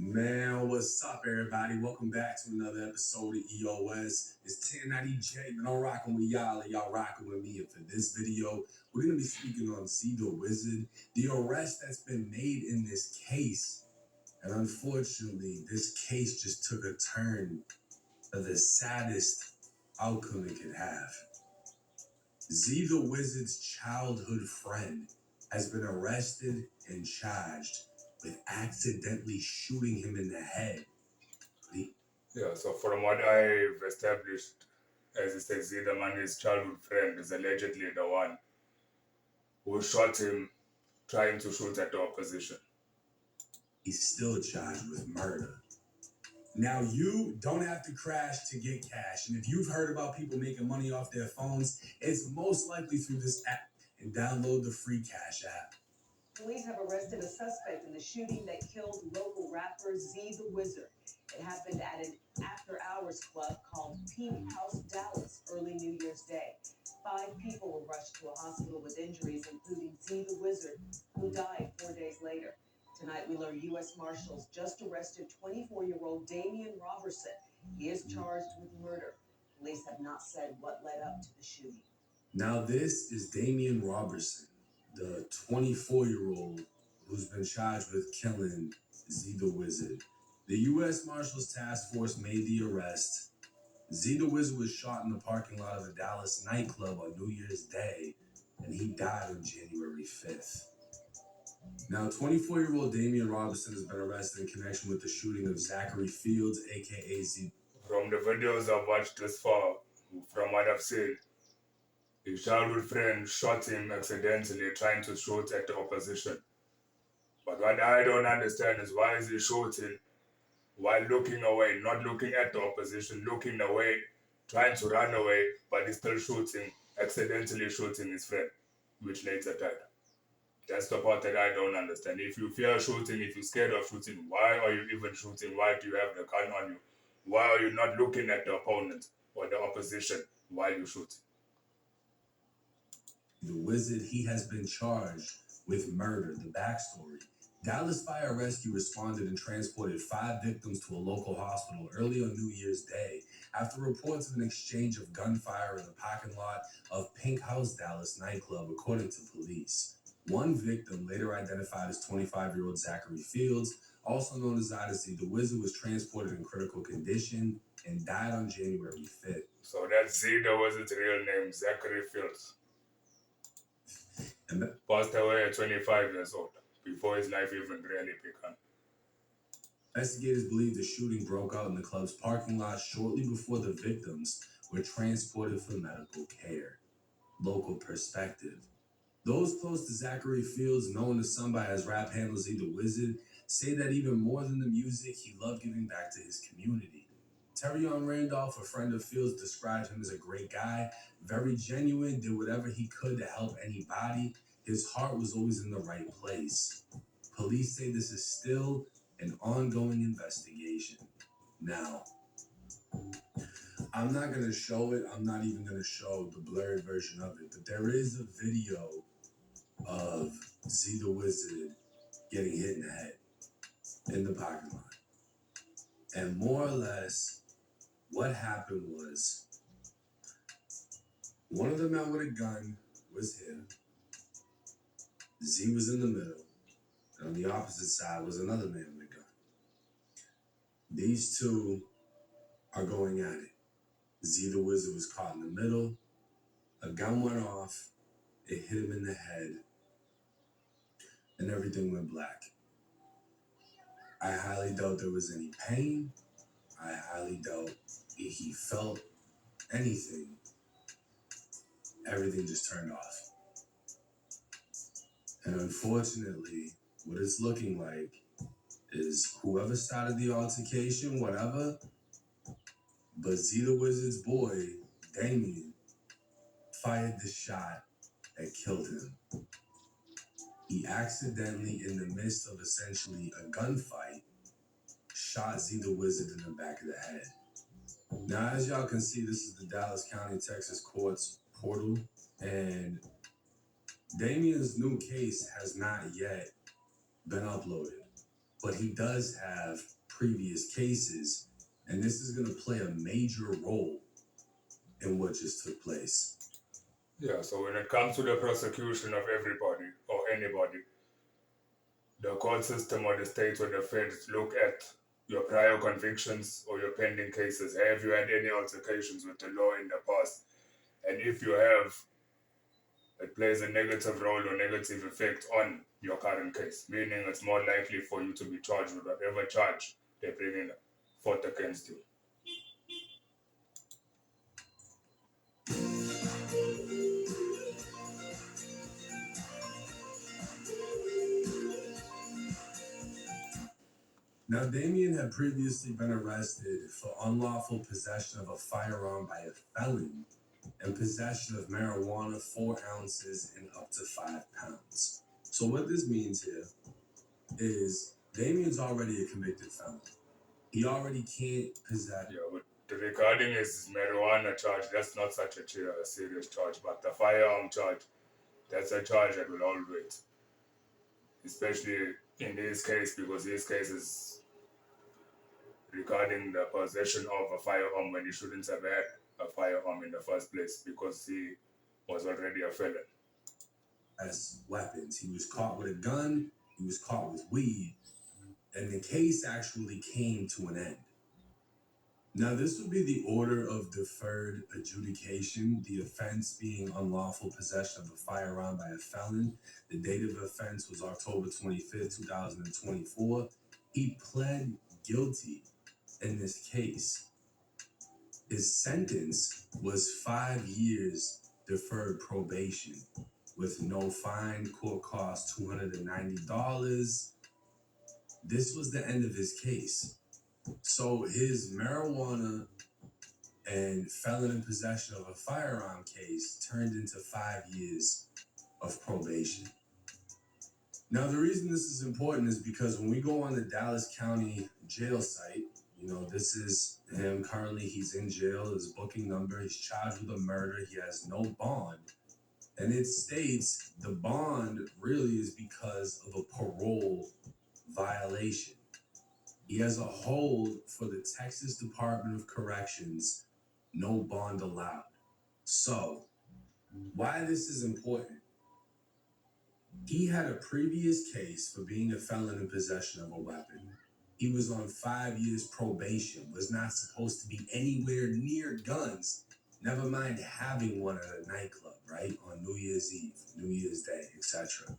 Man, what's up, everybody? Welcome back to another episode of EOS. It's 1090J, man. I'm rocking with y'all, and y'all rocking with me. And for this video, we're going to be speaking on Zee The Wizard, the arrest that's been made in this case. And unfortunately, this case just took a turn of the saddest outcome it could have. Zee The Wizard's childhood friend has been arrested and charged with accidentally shooting him in the head. Yeah, so from what I've established, as it says, Zee, the man, his childhood friend, is allegedly the one who shot him trying to shoot at the opposition. He's still charged with murder. Now, you don't have to crash to get cash. And if you've heard about people making money off their phones, it's most likely through this app. And download the free Cash app. Police have arrested a suspect in the shooting that killed local rapper Zee The Wizard. It happened at an after-hours club called Pink House, Dallas, early New Year's Day. 5 people were rushed to a hospital with injuries, including Zee The Wizard, who died 4 days later. Tonight, we learned U.S. Marshals just arrested 24-year-old Damian Robertson. He is charged with murder. Police have not said what led up to the shooting. Now, this is Damian Robertson, the 24-year-old who's been charged with killing Zee The Wizard. The U.S. Marshals Task Force made the arrest. Zee The Wizard was shot in the parking lot of a Dallas nightclub on New Year's Day, and he died on January 5th. Now, 24-year-old Damian Robertson has been arrested in connection with the shooting of Zachary Fields, a.k.a. Zee. From the videos I've watched this far, from what I've seen, his childhood friend shot him accidentally trying to shoot at the opposition. But what I don't understand is why is he shooting while looking away, not looking at the opposition, looking away, trying to run away, but he's still shooting, accidentally shooting his friend, which later died. That's the part that I don't understand. If you fear shooting, if you're scared of shooting, why are you even shooting? Why do you have the gun on you? Why are you not looking at the opponent or the opposition while you shoot? The Wizard, he has been charged with murder. The backstory. Dallas Fire Rescue responded and transported 5 victims to a local hospital early on New Year's Day after reports of an exchange of gunfire in the parking lot of Pink House Dallas nightclub, according to police. One victim, later identified as 25-year-old Zachary Fields, also known as Zee The Wizard, was transported in critical condition and died on January 5th. So that's Zee The Wizard's real name, Zachary Fields. And passed away at 25 years old, before his life even really began. Investigators believe the shooting broke out in the club's parking lot shortly before the victims were transported for medical care. Local perspective. Those close to Zachary Fields, known to some by his rap handle Zee The Wizard, say that even more than the music, he loved giving back to his community. Terrion Randolph, a friend of Fields, described him as a great guy, very genuine, did whatever he could to help anybody. His heart was always in the right place. Police say this is still an ongoing investigation. Now, I'm not going to show it. I'm not even going to show the blurred version of it, but there is a video of Zee The Wizard getting hit in the head in the parking lot. And more or less, what happened was one of the men with a gun was him. Zee was in the middle. And on the opposite side was another man with a gun. These two are going at it. Zee The Wizard was caught in the middle. A gun went off. It hit him in the head. And everything went black. I highly doubt there was any pain. I highly doubt he felt anything. Everything just turned off. And unfortunately, what it's looking like is whoever started the altercation, whatever, but Zee The Wizard's boy, Damian, fired the shot that killed him. He accidentally, in the midst of essentially a gunfight, shot Zee The Wizard in the back of the head. Now, as y'all can see, this is the Dallas County, Texas Courts portal, and Damian's new case has not yet been uploaded. but he does have previous cases, and this is going to play a major role in what just took place. Yeah, so when it comes to the prosecution of everybody or anybody, the court system or the state or the feds look at your prior convictions or your pending cases. Have you had any altercations with the law in the past? And if you have, it plays a negative role or negative effect on your current case, meaning it's more likely for you to be charged with whatever charge they bring in forth against you. Now, Damien had previously been arrested for unlawful possession of a firearm by a felon and possession of marijuana 4 ounces and up to 5 pounds. So what this means here is Damien's already a convicted felon. He already can't possess. Yeah, but regarding his marijuana charge, that's not such a serious charge. But the firearm charge, that's a charge that will always, especially in this case, because this case is regarding the possession of a firearm when he shouldn't have had a firearm in the first place because he was already a felon. As weapons. He was caught with a gun, he was caught with weed, and the case actually came to an end. Now, this would be the order of deferred adjudication, the offense being unlawful possession of a firearm by a felon. The date of the offense was October 25th, 2024. He pled guilty in this case. His sentence was 5 years deferred probation with no fine, court cost $290. This was the end of his case. So his marijuana and felon in possession of a firearm case turned into 5 years of probation. Now, the reason this is important is because when we go on the Dallas County jail site, you know, this is him currently, he's in jail, his booking number, he's charged with a murder, he has no bond. And it states the bond really is because of a parole violation. He has a hold for the Texas Department of Corrections, no bond allowed. So, why this is important? He had a previous case for being a felon in possession of a weapon. He was on 5 years probation, was not supposed to be anywhere near guns, never mind having one at a nightclub, right? On New Year's Eve, New Year's Day, etc.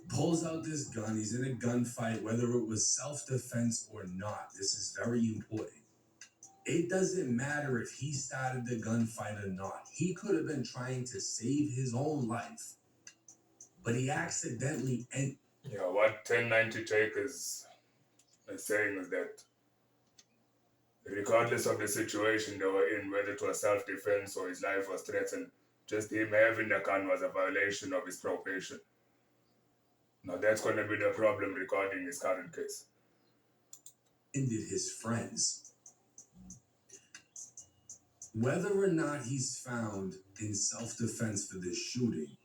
Pulls out this gun, he's in a gunfight, whether it was self-defense or not. This is very important. It doesn't matter if he started the gunfight or not. He could have been trying to save his own life, but he accidentally Yeah, what 1090 take is saying is that regardless of the situation they were in, whether it was self-defense or his life was threatened, just him having the gun was a violation of his probation. Now that's going to be the problem regarding his current case. ended his friends. Whether or not he's found in self-defense for this shooting,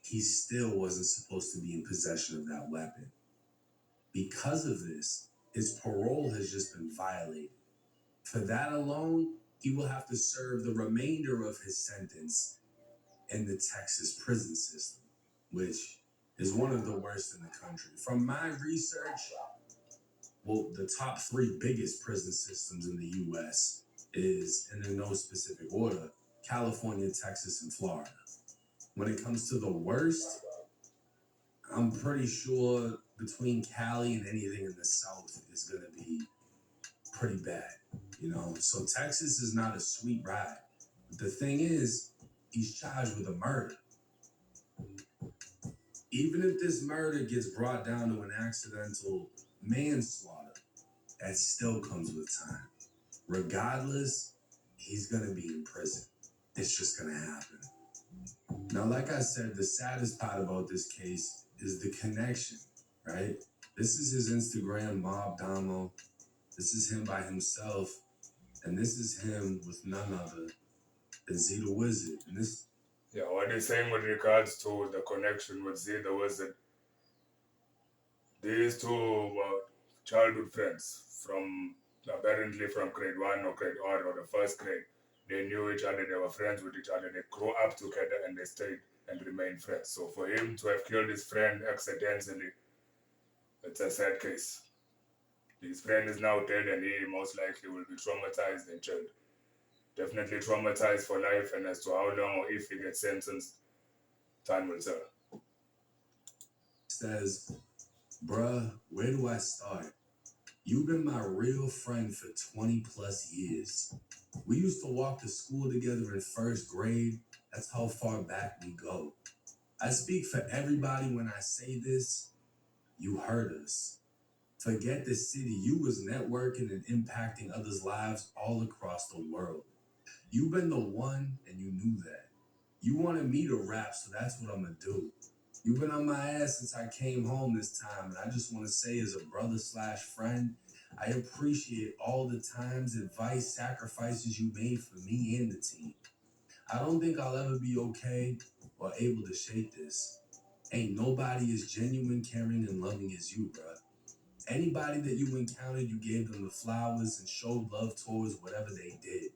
he still wasn't supposed to be in possession of that weapon. Because of this, his parole has just been violated. For that alone, he will have to serve the remainder of his sentence in the Texas prison system, which is one of the worst in the country. From my research, well, the top 3 biggest prison systems in the U.S. is, and in no specific order, California, Texas, and Florida. When it comes to the worst, I'm pretty sure between Cali and anything in the South is going to be pretty bad, you know? So Texas is not a sweet ride. But the thing is, he's charged with a murder. Even if this murder gets brought down to an accidental manslaughter, that still comes with time. Regardless, he's going to be in prison. It's just going to happen. Now, like I said, the saddest part about this case is the connection, right? This is his Instagram, Mob Damo. This is him by himself. And this is him with none other than Zee The Wizard. And this... Yeah, what he's saying with regards to the connection with Zee The Wizard, These two were childhood friends from apparently from grade 1 or grade or the first grade. They knew each other, they were friends with each other, they grew up together and they stayed and remained friends. So for him to have killed his friend accidentally, it's a sad case. His friend is now dead and he most likely will be traumatized and jailed. Definitely traumatized for life, and as to how long or if he gets sentenced, time will tell. Says, bruh, where do I start? You've been my real friend for 20 plus years. We used to walk to school together in first grade. That's how far back we go. I speak for everybody when I say this. You heard us. Forget the city. You was networking and impacting others' lives all across the world. You've been the one and you knew that. You wanted me to rap, so that's what I'm gonna do. You've been on my ass since I came home this time, and I just want to say, as a brother slash friend, I appreciate all the times, advice, sacrifices you made for me and the team. I don't think I'll ever be okay or able to shake this. Ain't nobody as genuine, caring, and loving as you, bruh. Anybody that you encountered, you gave them the flowers and showed love towards whatever they did.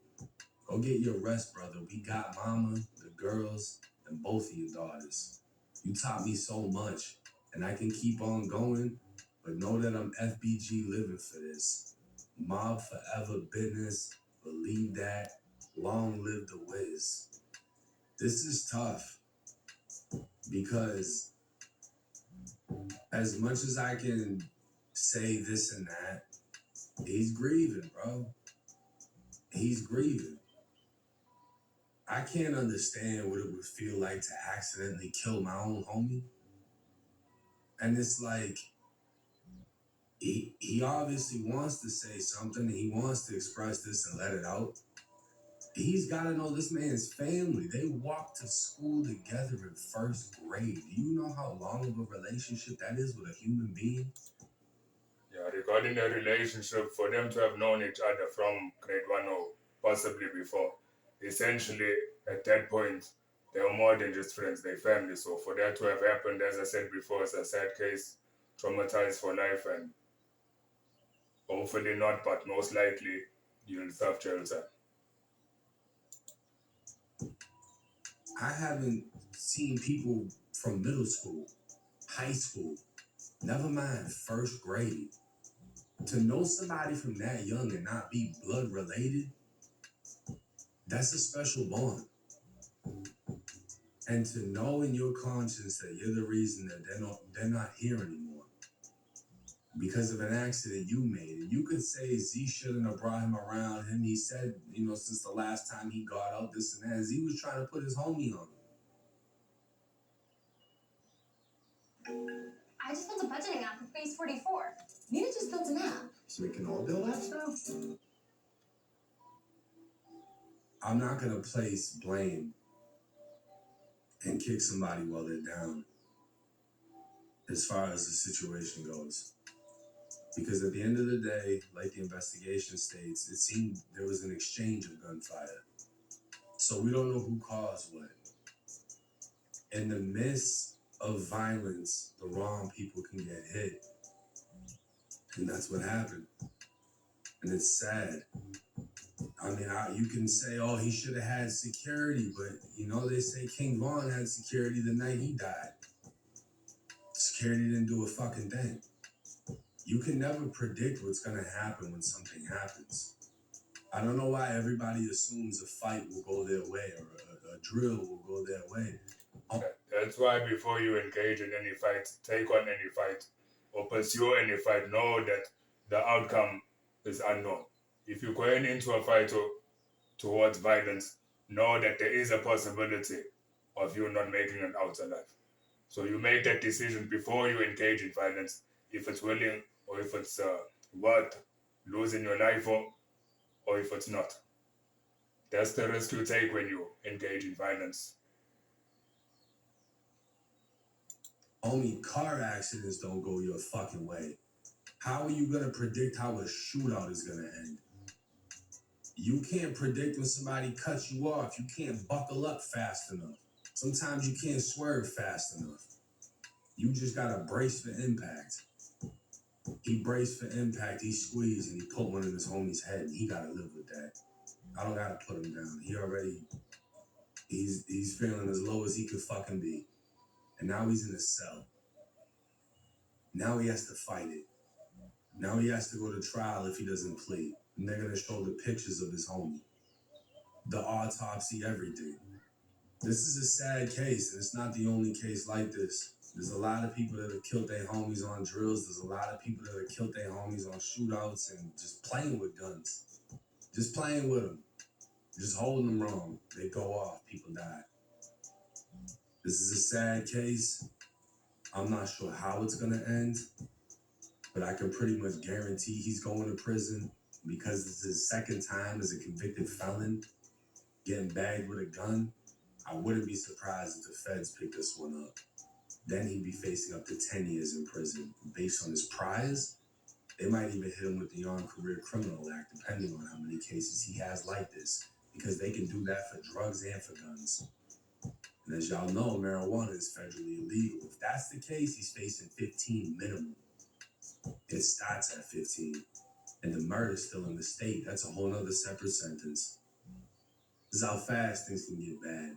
Go get your rest, brother. We got mama, the girls, and both of your daughters. You taught me so much, and I can keep on going, but know that I'm FBG living for this. Mob forever business, believe that. Long live the Wiz. This is tough because as much as I can say this and that, he's grieving, bro. He's grieving. I can't understand what it would feel like to accidentally kill my own homie. And it's like, he obviously wants to say something. He wants to express this and let it out. He's got to know this man's family. They walked to school together in first grade. Do you know how long of a relationship that is with a human being? Yeah, regarding the relationship, for them to have known each other from grade 1 or possibly before, essentially at that point, they were more than just friends, they family. So for that to have happened, as I said before, it's a sad case, traumatized for life, and hopefully not, but most likely you'll serve jail time. I haven't seen people from middle school, high school, never mind first grade. To know somebody from that young and not be blood related, that's a special bond. And to know in your conscience that you're the reason that they're not here anymore because of an accident you made. And you could say Z shouldn't have brought him around him. He said, since the last time he got out, this and that, Z was trying to put his homie on him. I just built a budgeting app for Phase 44. Nina just built an app. So we can all build apps now? I'm not going to place blame and kick somebody while they're down as far as the situation goes. Because at the end of the day, like the investigation states, it seemed there was an exchange of gunfire. So we don't know who caused what. In the midst of violence, the wrong people can get hit. And that's what happened. And it's sad. I mean, you can say, oh, he should have had security, but they say King Von had security the night he died. Security didn't do a fucking thing. You can never predict what's going to happen when something happens. I don't know why everybody assumes a fight will go their way or a drill will go their way. That's why before you engage in any fight, take on any fight, or pursue any fight, know that the outcome is unknown. If you're going into a fight towards violence, know that there is a possibility of you not making it out alive. So you make that decision before you engage in violence, if it's willing or if it's worth losing your life for, or if it's not. That's the risk you take when you engage in violence. Only car accidents don't go your fucking way. How are you going to predict how a shootout is going to end? You can't predict when somebody cuts you off. You can't buckle up fast enough. Sometimes you can't swerve fast enough. You just got to brace for impact. He braced for impact, he squeezed, and he put one in his homie's head, and he gotta live with that. I don't gotta put him down. He's feeling as low as he could fucking be. And now he's in a cell. Now he has to fight it. Now he has to go to trial if he doesn't plead. And they're gonna show the pictures of his homie. The autopsy, everything. This is a sad case, and it's not the only case like this. There's a lot of people that have killed their homies on drills. There's a lot of people that have killed their homies on shootouts and just playing with guns. Just playing with them. Just holding them wrong. They go off. People die. This is a sad case. I'm not sure how it's going to end, but I can pretty much guarantee he's going to prison because it's his second time as a convicted felon getting bagged with a gun. I wouldn't be surprised if the feds pick this one up. Then he'd be facing up to 10 years in prison. Based on his priors, they might even hit him with the Armed Career Criminal Act, depending on how many cases he has like this, because they can do that for drugs and for guns. And as y'all know, marijuana is federally illegal. If that's the case, he's facing 15 minimum. It starts at 15. And the murder's still in the state. That's a whole nother separate sentence. This is how fast things can get bad.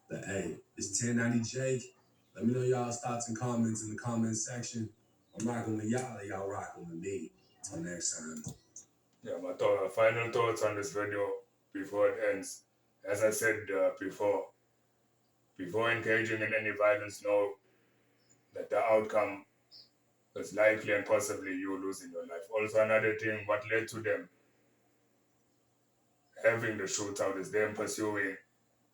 But hey, it's 1090 Jake. Let me know y'all's thoughts and comments in the comment section. I'm rocking with y'all, or y'all rocking with me. Until next time. Yeah, my final thoughts on this video before it ends. As I said before engaging in any violence, know that the outcome is likely and possibly you losing your life. Also, another thing, what led to them having the shootout is them pursuing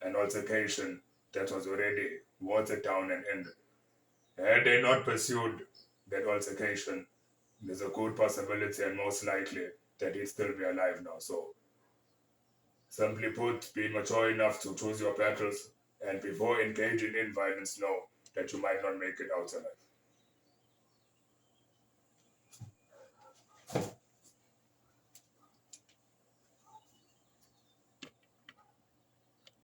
an altercation that was already watered down and ended. Had they not pursued that altercation, there's a good possibility and most likely that he'd still be alive now. So, simply put, be mature enough to choose your battles, and before engaging in violence, know that you might not make it out alive.